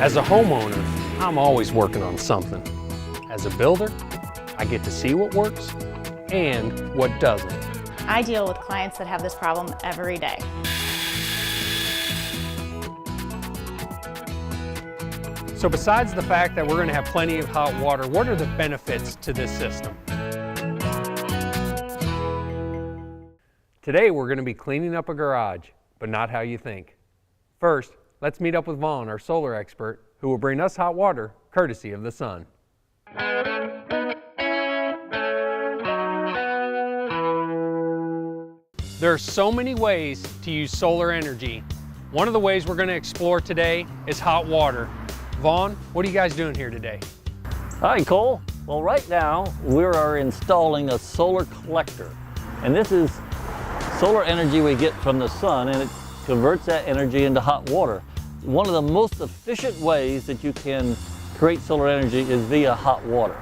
As a homeowner, I'm always working on something. As a builder, I get to see what works and what doesn't. I deal with clients that have this problem every day. So besides the fact that we're going to have plenty of hot water, what are the benefits to this system? Today we're going to be cleaning up a garage, but not how you think. First, let's meet up with Vaughn, our solar expert, who will bring us hot water courtesy of the sun. There are so many ways to use solar energy. One of the ways we're going to explore today is hot water. Vaughn, what are you guys doing here today? Hi, Cole. Well, right now we are installing a solar collector. And this is solar energy we get from the sun, and it converts that energy into hot water. One of the most efficient ways that you can create solar energy is via hot water.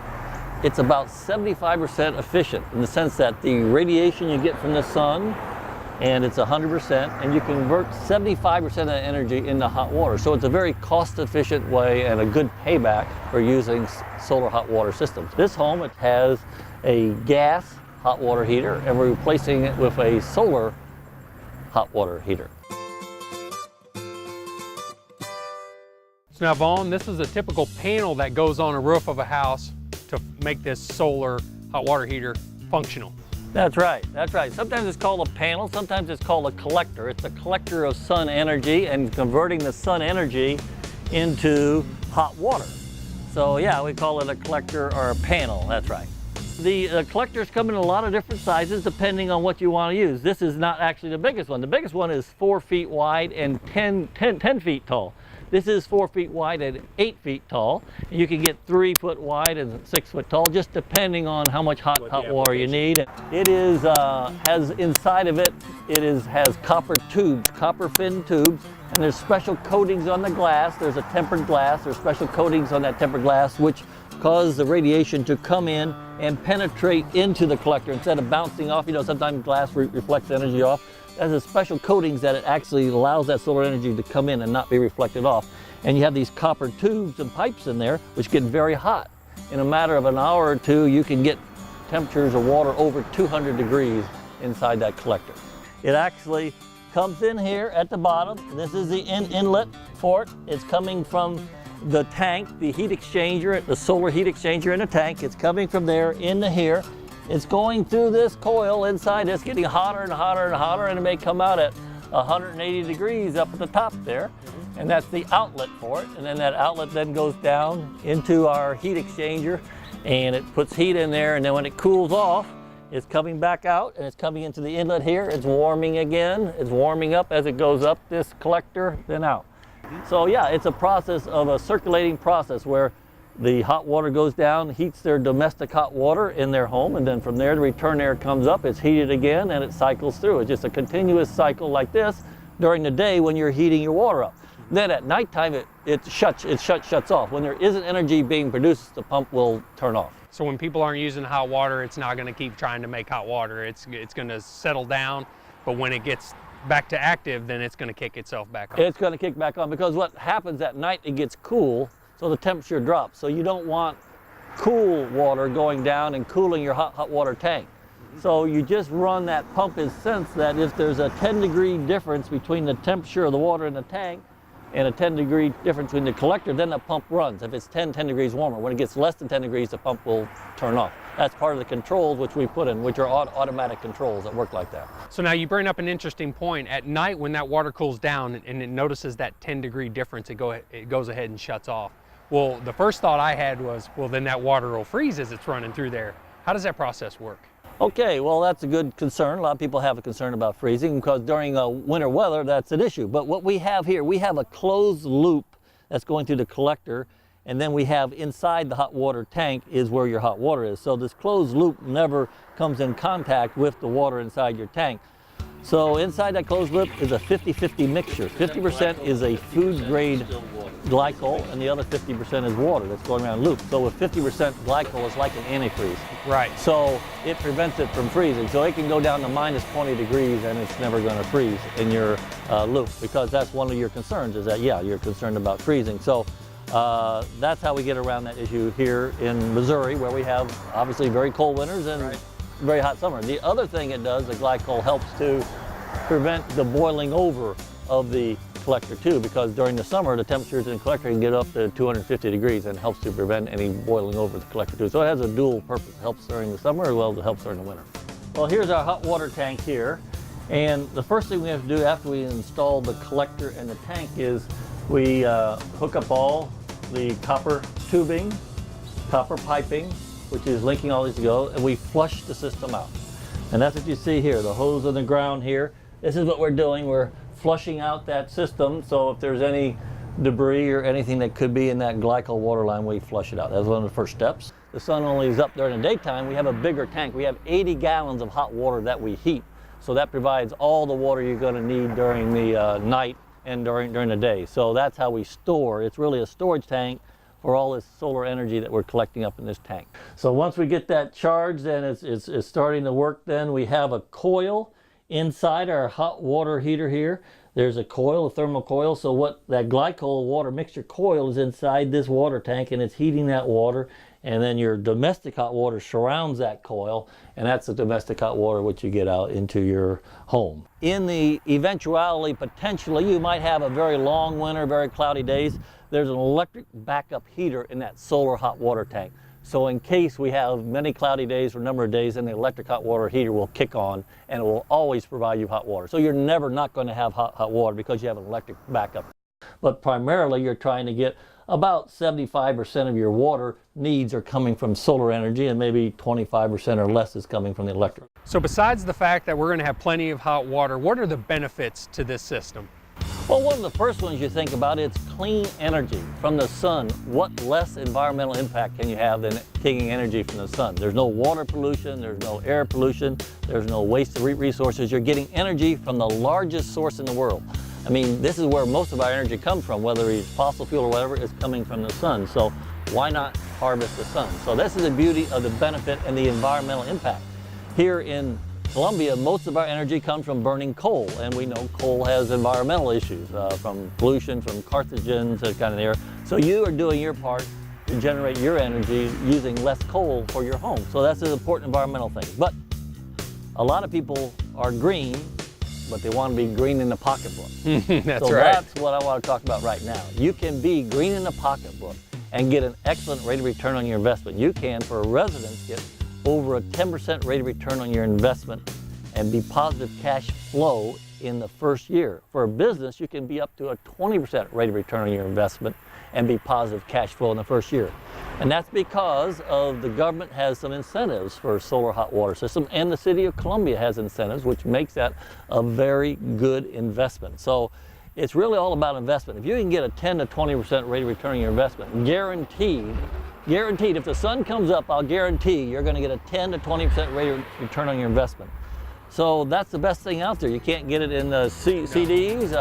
It's about 75% efficient in the sense that the radiation you get from the sun, and it's 100%, and you convert 75% of that energy into hot water. So it's a very cost-efficient way and a good payback for using solar hot water systems. This home, it has a gas hot water heater, and we're replacing it with a solar hot water heater. So now, Vaughn, this is a typical panel that goes on a roof of a house to make this solar hot water heater functional. That's right, that's right. Sometimes it's called a panel, sometimes it's called a collector. It's a collector of sun energy and converting the sun energy into hot water. So yeah, we call it a collector or a panel, that's right. The collectors come in a lot of different sizes depending on what you want to use. This is not actually the biggest one. The biggest one is 4 feet wide and 10 feet tall. This is 4 feet wide and 8 feet tall. You can get 3 foot wide and 6 foot tall, just depending on how much hot water you need. It is has inside of it, has copper tubes, copper fin tubes, and there's special coatings on the glass. There's a tempered glass. There's special coatings on that tempered glass, which cause the radiation to come in and penetrate into the collector instead of bouncing off. You know, sometimes glass reflects energy off. There's a special coatings that it actually allows that solar energy to come in and not be reflected off. And you have these copper tubes and pipes in there which get very hot. In a matter of an hour or two, you can get temperatures of water over 200 degrees inside that collector. It actually comes in here at the bottom. This is the inlet for it. It's coming from the tank, the heat exchanger, the solar heat exchanger in the tank. It's coming from there into here. It's going through this coil inside. It's getting hotter and hotter and hotter, and it may come out at 180 degrees up at the top there. And that's the outlet for it. And then that outlet then goes down into our heat exchanger, and it puts heat in there. And then when it cools off, it's coming back out, and it's coming into the inlet here. It's warming again. It's warming up as it goes up this collector, then out. So yeah, it's a process of a circulating process where the hot water goes down, heats their domestic hot water in their home, and then from there the return air comes up, it's heated again, and it cycles through. It's just a continuous cycle like this during the day when you're heating your water up. Then at nighttime it shuts off. When there isn't energy being produced, the pump will turn off. So when people aren't using hot water, it's not going to keep trying to make hot water. It's going to settle down, but when it gets back to active, then it's going to kick itself back on. It's going to kick back on because what happens at night, it gets cool, so the temperature drops. So you don't want cool water going down and cooling your hot water tank. So you just run that pump in the sense that if there's a 10-degree difference between the temperature of the water in the tank and a 10-degree difference between the collector, then the pump runs. If it's 10 degrees warmer. When it gets less than 10 degrees, the pump will turn off. That's part of the controls which we put in, which are automatic controls that work like that. So now you bring up an interesting point. At night when that water cools down and it notices that 10-degree difference, it goes ahead and shuts off. Well, the first thought I had was, well, then that water will freeze as it's running through there. How does that process work? Okay, well, that's a good concern. A lot of people have a concern about freezing because during winter weather, that's an issue. But what we have here, we have a closed loop that's going through the collector, and then we have inside the hot water tank is where your hot water is. So this closed loop never comes in contact with the water inside your tank. So inside that closed loop is a 50-50 mixture. 50% is a food grade glycol, and the other 50% is water that's going around loop. So with 50% glycol, it's like an antifreeze. Right. So it prevents it from freezing. So it can go down to minus 20 degrees and it's never going to freeze in your loop, because that's one of your concerns, is that, yeah, you're concerned about freezing. So That's how we get around that issue here in Missouri, where we have obviously very cold winters and very hot summer. The other thing it does, the glycol helps to prevent the boiling over of the collector too, because during the summer the temperatures in the collector can get up to 250 degrees and helps to prevent any boiling over the collector too. So it has a dual purpose. It helps during the summer as well as it helps during the winter. Well, here's our hot water tank here, and the first thing we have to do after we install the collector and the tank is we hook up all the copper tubing, copper piping, which is linking all these together, and we flush the system out. And that's what you see here, the hose on the ground here. This is what we're doing. We're flushing out that system, so if there's any debris or anything that could be in that glycol water line, we flush it out. That's one of the first steps. The sun only is up during the daytime. We have a bigger tank. We have 80 gallons of hot water that we heat. So that provides all the water you're going to need during the night and during the day. So that's how we store. It's really a storage tank for all this solar energy that we're collecting up in this tank. So once we get that charged and it's starting to work, then we have a coil inside our hot water heater here. There's a coil, a thermal coil. So what that glycol water mixture coil is inside this water tank, and it's heating that water. And then your domestic hot water surrounds that coil, and that's the domestic hot water which you get out into your home. In the eventuality, potentially, you might have a very long winter, very cloudy days, there's an electric backup heater in that solar hot water tank. So in case we have many cloudy days for a number of days, then the electric hot water heater will kick on, and it will always provide you hot water. So you're never not going to have hot water because you have an electric backup. But primarily, you're trying to get about 75% of your water needs are coming from solar energy, and maybe 25% or less is coming from the electric. So besides the fact that we're going to have plenty of hot water, what are the benefits to this system? Well, one of the first ones you think about is clean energy from the sun. What less environmental impact can you have than taking energy from the sun? There's no water pollution, there's no air pollution, there's no waste of resources. You're getting energy from the largest source in the world. I mean, this is where most of our energy comes from, whether it's fossil fuel or whatever, is coming from the sun. So why not harvest the sun? So this is the beauty of the benefit and the environmental impact. Here in Colombia, most of our energy comes from burning coal, and we know coal has environmental issues from pollution, from carcinogens, that kind of air. So you are doing your part to generate your energy using less coal for your home. So that's an important environmental thing. But a lot of people are green, but they want to be green in the pocketbook. That's so right. That's what I want to talk about right now. You can be green in the pocketbook and get an excellent rate of return on your investment. You can, for residents, get over a 10% rate of return on your investment and be positive cash flow in the first year. For a business, you can be up to a 20% rate of return on your investment and be positive cash flow in the first year. And that's because of the government has some incentives for solar hot water system, and the city of Columbia has incentives, which makes that a very good investment. So it's really all about investment. If you can get a 10 to 20% rate of return on your investment, guaranteed, if the sun comes up, I'll guarantee you're going to get a 10 to 20% rate of return on your investment. So that's the best thing out there. You can't get it in the CDs.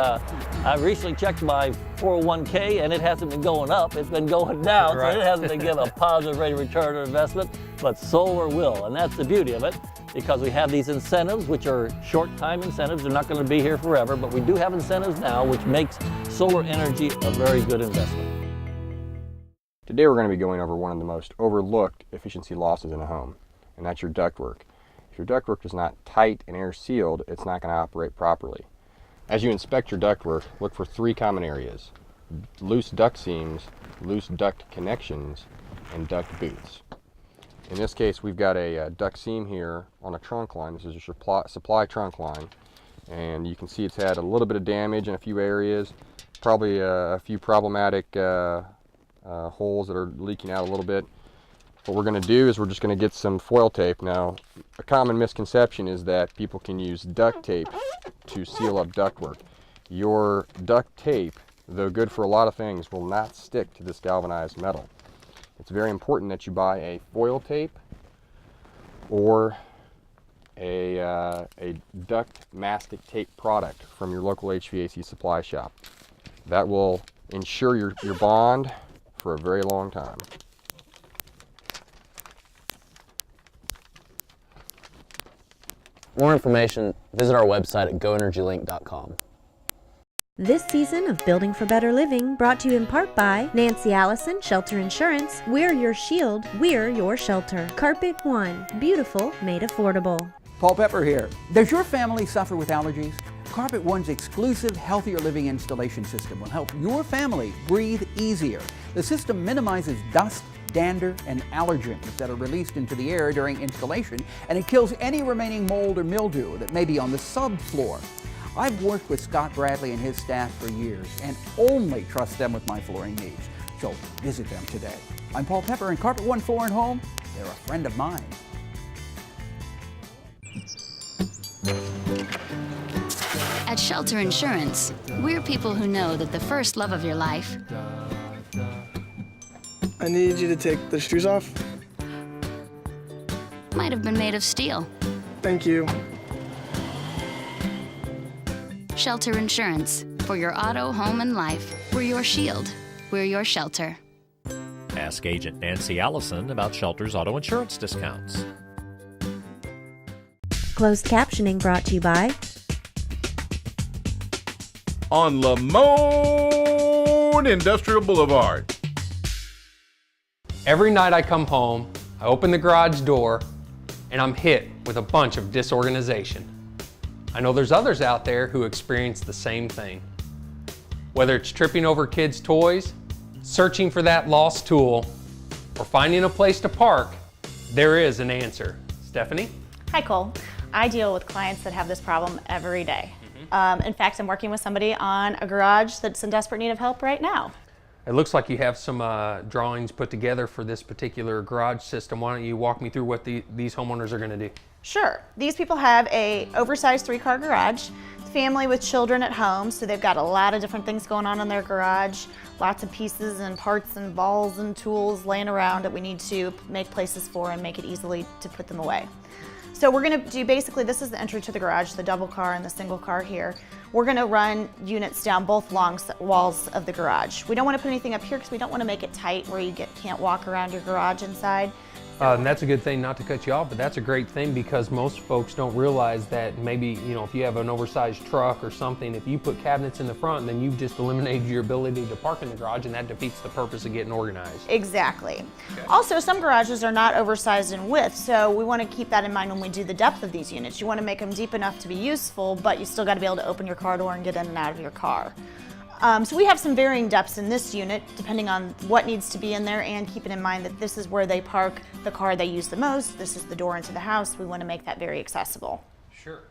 I recently checked my 401k, and it hasn't been going up. It's been going down, right. So it hasn't been given a positive rate of return on investment, but solar will. And that's the beauty of it, because we have these incentives, which are short-time incentives. They're not going to be here forever, but we do have incentives now, which makes solar energy a very good investment. Today we're going to be going over one of the most overlooked efficiency losses in a home, and that's your ductwork. If your ductwork is not tight and air sealed, it's not going to operate properly. As you inspect your ductwork, look for three common areas: loose duct seams, loose duct connections, and duct boots. In this case, we've got a duct seam here on a trunk line. This is your supply trunk line, and you can see it's had a little bit of damage in a few areas, probably a few problematic holes that are leaking out a little bit. What we're going to do is we're just going to get some foil tape. Now, a common misconception is that people can use duct tape to seal up ductwork. Your duct tape, though good for a lot of things, will not stick to this galvanized metal. It's very important that you buy a foil tape or a duct mastic tape product from your local HVAC supply shop. That will ensure your bond for a very long time. For more information, visit our website at goenergylink.com. This season of Building for Better Living brought to you in part by Nancy Allison, Shelter Insurance. We're your shield, we're your shelter. Carpet One, beautiful, made affordable. Paul Pepper here. Does your family suffer with allergies? Carpet One's exclusive Healthier Living installation system will help your family breathe easier. The system minimizes dust, dander, and allergens that are released into the air during installation, and it kills any remaining mold or mildew that may be on the subfloor. I've worked with Scott Bradley and his staff for years and only trust them with my flooring needs. So visit them today. I'm Paul Pepper, and Carpet One Floor and Home, they're a friend of mine. At Shelter Insurance, we're people who know that the first love of your life I need you to take the screws off. might have been made of steel. Thank you. Shelter Insurance. For your auto, home, and life, we're your shield. We're your shelter. Ask Agent Nancy Allison about Shelter's auto insurance discounts. Closed captioning brought to you by on Lamone Industrial Boulevard. Every night I come home, I open the garage door, and I'm hit with a bunch of disorganization. I know there's others out there who experience the same thing. Whether it's tripping over kids' toys, searching for that lost tool, or finding a place to park, there is an answer. Stephanie? Hi, Cole. I deal with clients that have this problem every day. In fact, I'm working with somebody on a garage that's in desperate need of help right now. It looks like you have some drawings put together for this particular garage system. Why don't you walk me through what these homeowners are going to do? Sure. These people have a oversized 3-car garage, family with children at home, so they've got a lot of different things going on in their garage, lots of pieces and parts and balls and tools laying around that we need to make places for and make it easily to put them away. So we're going to do basically, this is the entry to the garage, the double car and the single car here. We're going to run units down both long walls of the garage. We don't want to put anything up here because we don't want to make it tight where you can't walk around your garage inside. And that's a good thing, not to cut you off, but that's a great thing because most folks don't realize that maybe, if you have an oversized truck or something, if you put cabinets in the front, then you've just eliminated your ability to park in the garage, and that defeats the purpose of getting organized. Exactly. Okay. Also, some garages are not oversized in width, so we want to keep that in mind when we do the depth of these units. You want to make them deep enough to be useful, but you still got to be able to open your car door and get in and out of your car. So we have some varying depths in this unit depending on what needs to be in there, and keeping in mind that this is where they park the car they use the most. This is the door into the house. We want to make that very accessible. Sure.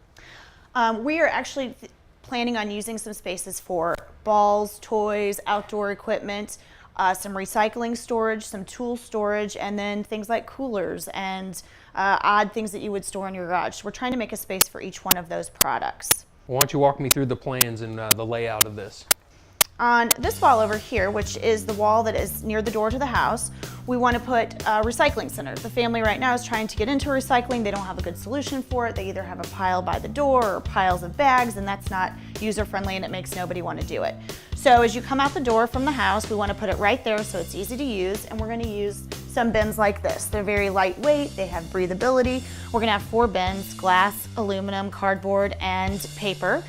We are actually planning on using some spaces for balls, toys, outdoor equipment, some recycling storage, some tool storage, and then things like coolers and odd things that you would store in your garage. We're trying to make a space for each one of those products. Why don't you walk me through the plans and the layout of this? On this wall over here, which is the wall that is near the door to the house, we want to put a recycling center. The family right now is trying to get into recycling. They don't have a good solution for it. They either have a pile by the door or piles of bags, and that's not user-friendly and it makes nobody want to do it. So as you come out the door from the house, we want to put it right there so it's easy to use, and we're going to use some bins like this. They're very lightweight, they have breathability. We're going to have 4 bins: glass, aluminum, cardboard, and paper.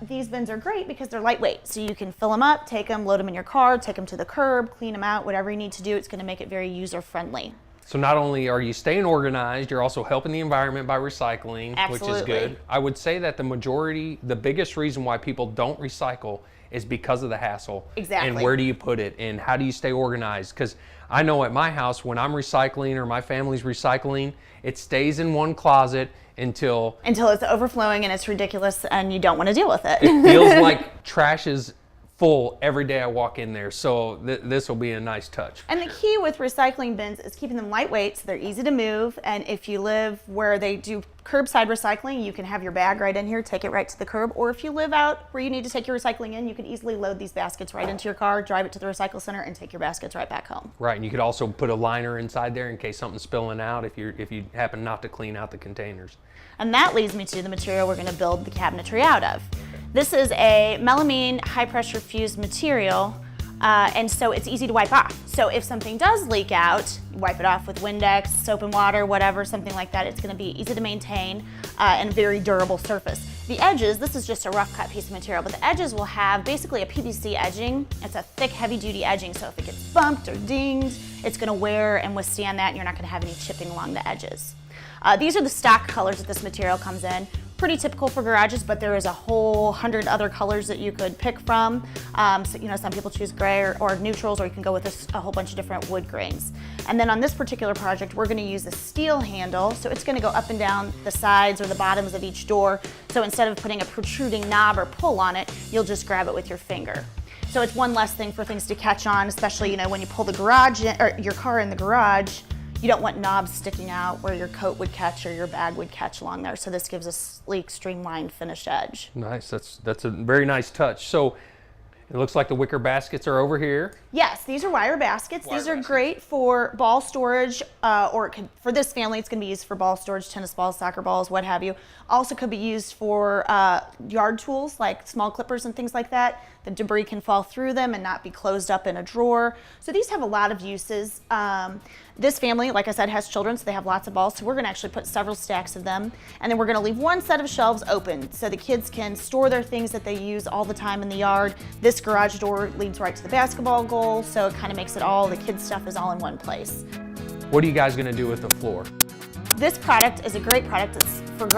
These bins are great because they're lightweight, so you can fill them up, take them, load them in your car, take them to the curb, clean them out, whatever you need to do. It's going to make it very user-friendly. So not only are you staying organized, you're also helping the environment by recycling, Absolutely. which is good. I would say that the biggest reason why people don't recycle is because of the hassle. Exactly. And where do you put it, and how do you stay organized? Because I know at my house, when I'm recycling or my family's recycling, it stays in one closet until it's overflowing and it's ridiculous and you don't want to deal with it. It feels like trash is full every day I walk in there, so this will be a nice touch. And the key with recycling bins is keeping them lightweight so they're easy to move, and if you live where they do curbside recycling, you can have your bag right in here, take it right to the curb, or if you live out where you need to take your recycling in, you can easily load these baskets right into your car, drive it to the recycle center, and take your baskets right back home. Right, and you could also put a liner inside there in case something's spilling out if you happen not to clean out the containers. And that leads me to the material we're going to build the cabinetry out of. This is a melamine high pressure fused material, and so it's easy to wipe off. So if something does leak out, you wipe it off with Windex, soap and water, whatever, something like that. It's going to be easy to maintain and a very durable surface. If The edges, this is just a rough cut piece of material, but the edges will have basically a PVC edging. It's a thick, heavy duty edging, so if it gets bumped or dinged, it's gonna wear and withstand that, and you're not gonna have any chipping along the edges. These are the stock colors that this material comes in. Pretty typical for garages, but there is a whole 100 other colors that you could pick from. So, you know, some people choose gray or neutrals, or you can go with a whole bunch of different wood grains. And then on this particular project, we're gonna use a steel handle, so it's gonna go up and down the sides or the bottoms of each door. So instead of putting a protruding knob or pull on it, you'll just grab it with your finger. So it's one less thing for things to catch on, especially, you know, when you pull the garage in, or your car in the garage. You don't want knobs sticking out where your coat would catch or your bag would catch along there. So this gives a sleek, streamlined, finished edge. Nice, that's a very nice touch. So it looks like the wicker baskets are over here. Yes, these are wire baskets. These are great for ball storage, or it could, for this family, it's gonna be used for ball storage, tennis balls, soccer balls, what have you. Also could be used for yard tools like small clippers and things like that. The debris can fall through them and not be closed up in a drawer. So these have a lot of uses. This family, like I said, has children, so they have lots of balls. So we're gonna actually put several stacks of them. And then we're gonna leave one set of shelves open so the kids can store their things that they use all the time in the yard. This garage door leads right to the basketball goal, so it kind of makes it all, the kids' stuff is all in one place. What are you guys gonna do with the floor? This product is a great product. It's for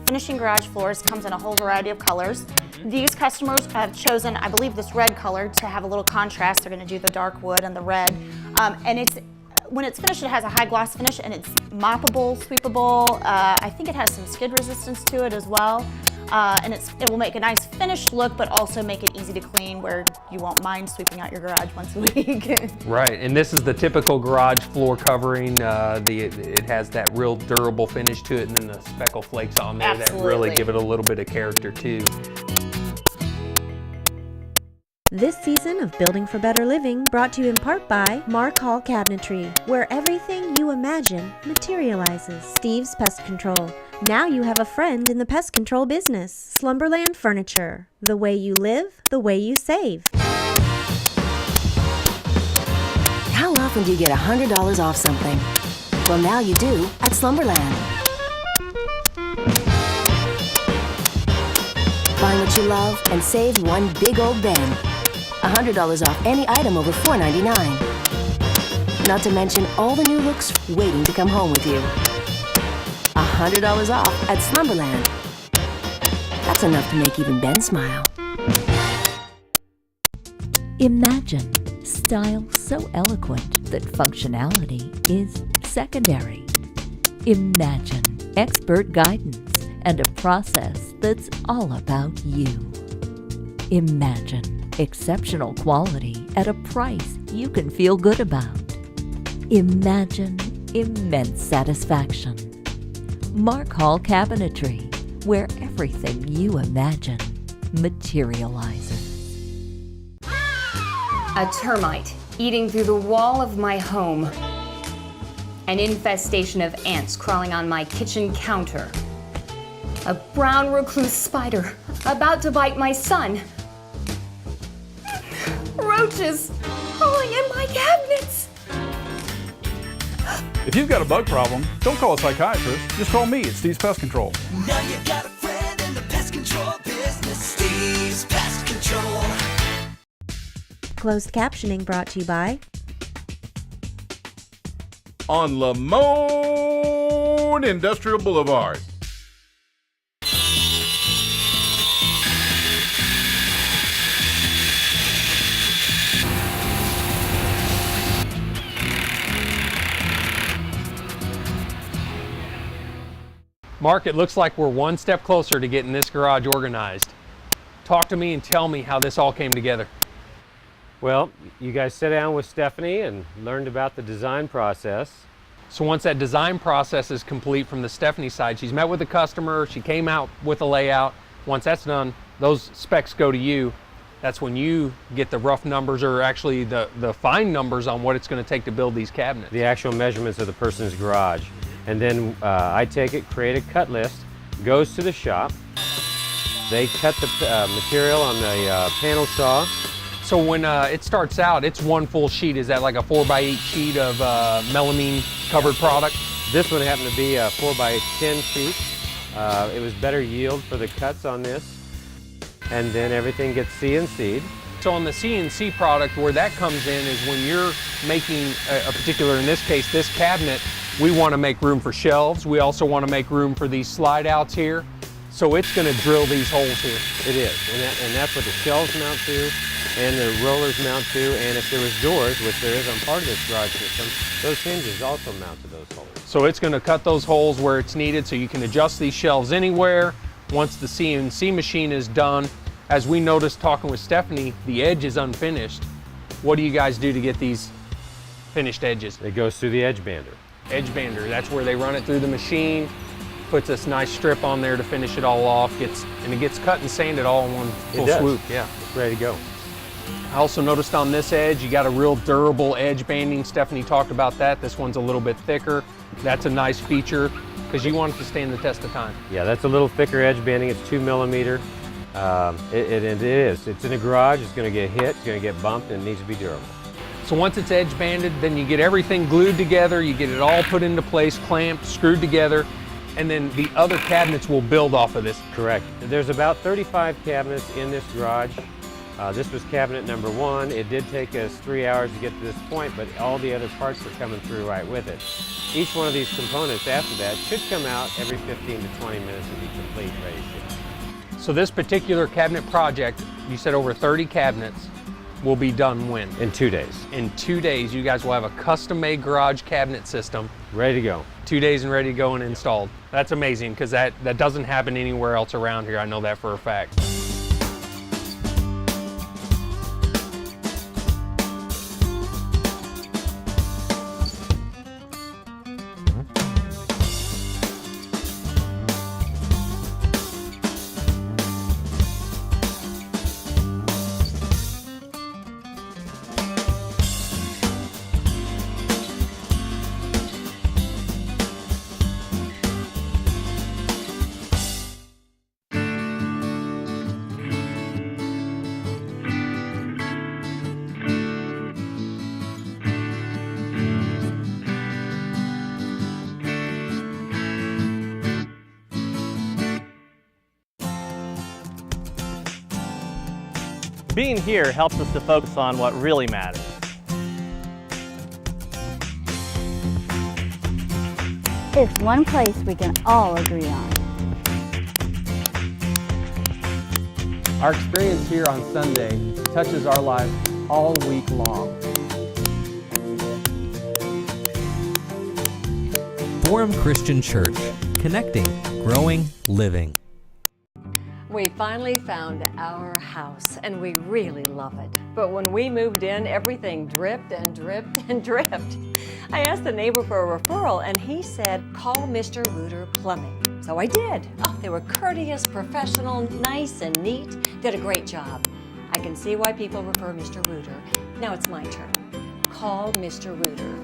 finishing garage floors. Comes in a whole variety of colors. These customers have chosen, I believe, this red color to have a little contrast. They're going to do the dark wood and the red. And when it's finished, it has a high gloss finish, and it's moppable, sweepable. I think it has some skid resistance to it as well. And it will make a nice finished look, but also make it easy to clean where you won't mind sweeping out your garage once a week. Right, and this is the typical garage floor covering. It has that real durable finish to it, and then the speckle flakes on there that really give it a little bit of character too. This season of Building for Better Living brought to you in part by Mark Hall Cabinetry, where everything you imagine materializes. Steve's Pest Control. Now you have a friend in the pest control business. Slumberland Furniture. The way you live, the way you save. How often do you get $100 off something? Well, now you do at Slumberland. Find what you love and save one big old bang. $100 off any item over $4.99. Not to mention all the new looks waiting to come home with you. $100 off at Slumberland. That's enough to make even Ben smile. Imagine style so eloquent that functionality is secondary. Imagine expert guidance and a process that's all about you. Imagine exceptional quality at a price you can feel good about. Imagine immense satisfaction. Mark Hall Cabinetry, where everything you imagine materializes. A termite eating through the wall of my home. An infestation of ants crawling on my kitchen counter. A brown recluse spider about to bite my son. Roaches crawling in my cabinets. If you've got a bug problem, don't call a psychiatrist. Just call me at Steve's Pest Control. Now you got a friend in the pest control business. Steve's Pest Control. Closed captioning brought to you by On Lamone Industrial Boulevard. Mark, it looks like we're one step closer to getting this garage organized. Talk to me and tell me how this all came together. Well, you guys sat down with Stephanie and learned about the design process. So once that design process is complete from the Stephanie side, she's met with the customer, she came out with a layout. Once that's done, those specs go to you. That's when you get the rough numbers, or actually the fine numbers on what it's going to take to build these cabinets. The actual measurements of the person's garage. And then I take it, create a cut list, goes to the shop. They cut the material on the panel saw. So when it starts out, it's one full sheet. Is that like a 4x8 sheet of melamine covered product? This one happened to be a 4x10 sheet. It was better yield for the cuts on this, and then everything gets CNC'd. So on the CNC product, where that comes in is when you're making a particular, in this case, this cabinet, we want to make room for shelves. We also want to make room for these slide outs here. So it's going to drill these holes here. It is, and that's what the shelves mount to, and the rollers mount to, and if there was doors, which there is on part of this garage system, those hinges also mount to those holes. So it's going to cut those holes where it's needed so you can adjust these shelves anywhere. Once the CNC machine is done, as we noticed talking with Stephanie, the edge is unfinished. What do you guys do to get these finished edges? It goes through the edge bander. Edge bander, that's where they run it through the machine, puts this nice strip on there to finish it all off, and it gets cut and sanded all in one full swoop. Yeah, it's ready to go. I also noticed on this edge, you got a real durable edge banding. Stephanie talked about that. This one's a little bit thicker. That's a nice feature because you want it to stand the test of time. Yeah, that's a little thicker edge banding. It's 2 millimeter. It is. It's in a garage. It's going to get hit. It's going to get bumped, and it needs to be durable. So once it's edge banded, then you get everything glued together. You get it all put into place, clamped, screwed together, and then the other cabinets will build off of this. Correct. There's about 35 cabinets in this garage. This was cabinet number 1. It did take us 3 hours to get to this point, but all the other parts are coming through right with it. Each one of these components after that should come out every 15 to 20 minutes and be complete, ready to ship. So this particular cabinet project, you said over 30 cabinets, will be done when? In 2 days. In 2 days, you guys will have a custom-made garage cabinet system. Ready to go. 2 days and ready to go and installed. That's amazing because that doesn't happen anywhere else around here. I know that for a fact. Being here helps us to focus on what really matters. It's one place we can all agree on. Our experience here on Sunday touches our lives all week long. Forum Christian Church, connecting, growing, living. We finally found our house and we really love it. But when we moved in, everything dripped and dripped and dripped. I asked the neighbor for a referral and he said, call Mr. Reuter Plumbing. So I did. Oh, they were courteous, professional, nice and neat, did a great job. I can see why people refer Mr. Reuter. Now it's my turn. Call Mr. Reuter.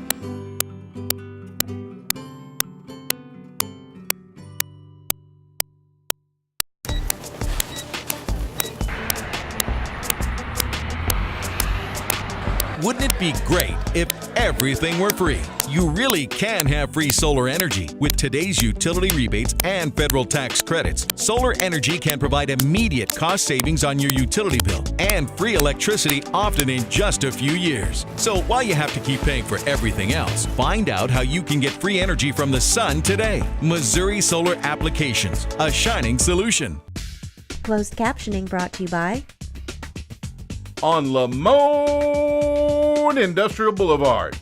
Wouldn't it be great if everything were free? You really can have free solar energy. With today's utility rebates and federal tax credits, solar energy can provide immediate cost savings on your utility bill and free electricity often in just a few years. So why you have to keep paying for everything else? Find out how you can get free energy from the sun today. Missouri Solar Applications, a shining solution. Closed captioning brought to you by On Lamone Industrial Boulevard.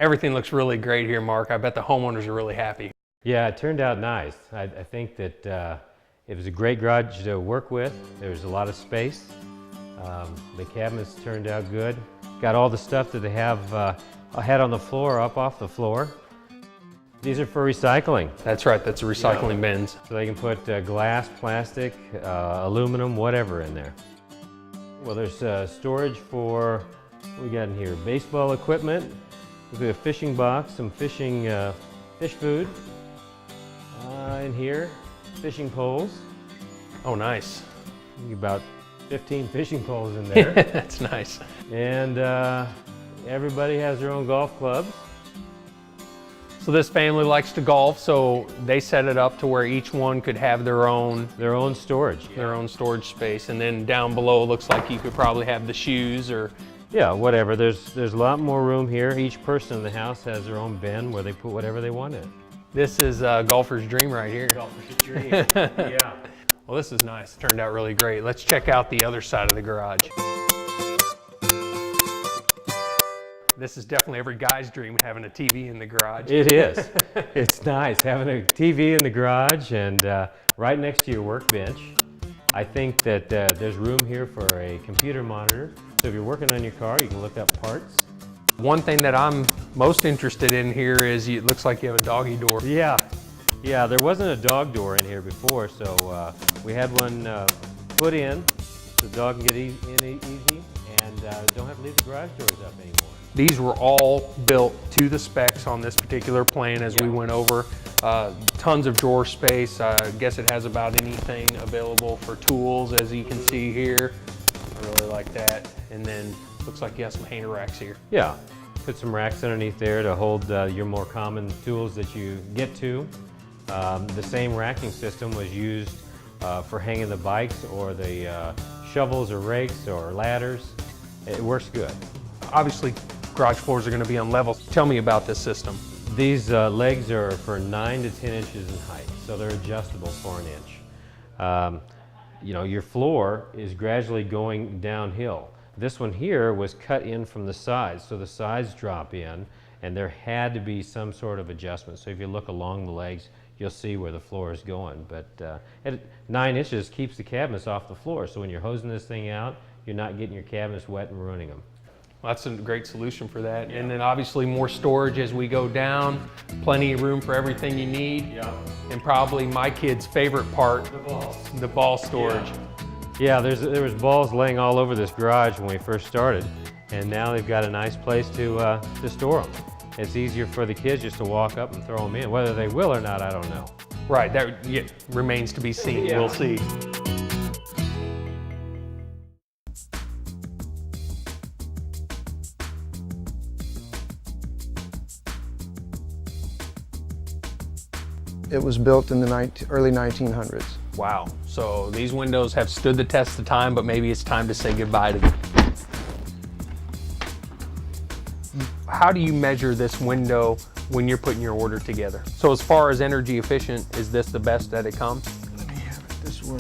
Everything looks really great here, Mark. I bet the homeowners are really happy. Yeah, it turned out nice. I think that it was a great garage to work with. There was a lot of space. The cabinets turned out good. Got all the stuff that they have had on the floor up off the floor. These are for recycling. That's right, that's recycling bins. So they can put glass, plastic, aluminum, whatever in there. Well, there's storage for, what we got in here? Baseball equipment. We've got a fishing box, some fishing fish food. in here, fishing poles. Oh, nice. About 15 fishing poles in there. That's nice. And everybody has their own golf clubs. So this family likes to golf, so they set it up to where each one could have their own storage. Their own storage space. And then down below it looks like you could probably have the shoes or... Yeah, whatever. There's a lot more room here. Each person in the house has their own bin where they put whatever they want in. This is a golfer's dream right here. Golfer's dream, yeah. Well, this is nice. Turned out really great. Let's check out the other side of the garage. This is definitely every guy's dream, having a TV in the garage. It is. It's nice having a TV in the garage and right next to your workbench. I think that there's room here for a computer monitor. So if you're working on your car, you can look up parts. One thing that I'm most interested in here is it looks like you have a doggy door. Yeah, there wasn't a dog door in here before, so we had one put in so the dog can get in easy and don't have to leave the garage doors up anymore. These were all built to the specs on this particular plan as we went over. Tons of drawer space. I guess it has about anything available for tools, as you can see here. I really like that. And then looks like you have some hanger racks here. Yeah, put some racks underneath there to hold your more common tools that you get to. The same racking system was used for hanging the bikes or the shovels or rakes or ladders. It works good. Obviously, garage floors are going to be on levels. Tell me about this system. These legs are for 9 to 10 inches in height, so they're adjustable for an inch. You know, your floor is gradually going downhill. This one here was cut in from the sides, so the sides drop in, and there had to be some sort of adjustment. So if you look along the legs, you'll see where the floor is going. But at 9 inches keeps the cabinets off the floor, so when you're hosing this thing out, you're not getting your cabinets wet and ruining them. Well, that's a great solution for that. And then obviously more storage as we go down, plenty of room for everything you need. Yeah. And probably my kid's favorite part, the ball storage. Yeah, there was balls laying all over this garage when we first started, and now they've got a nice place to store them. It's easier for the kids just to walk up and throw them in. Whether they will or not, I don't know. Right, that remains to be seen. Yeah. We'll see. It was built in the early 1900s. Wow, so these windows have stood the test of time, but maybe it's time to say goodbye to them. How do you measure this window when you're putting your order together? So as far as energy efficient, is this the best that it comes? Let me have it this way.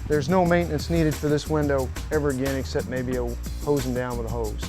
There's no maintenance needed for this window ever again except maybe a hosing down with a hose.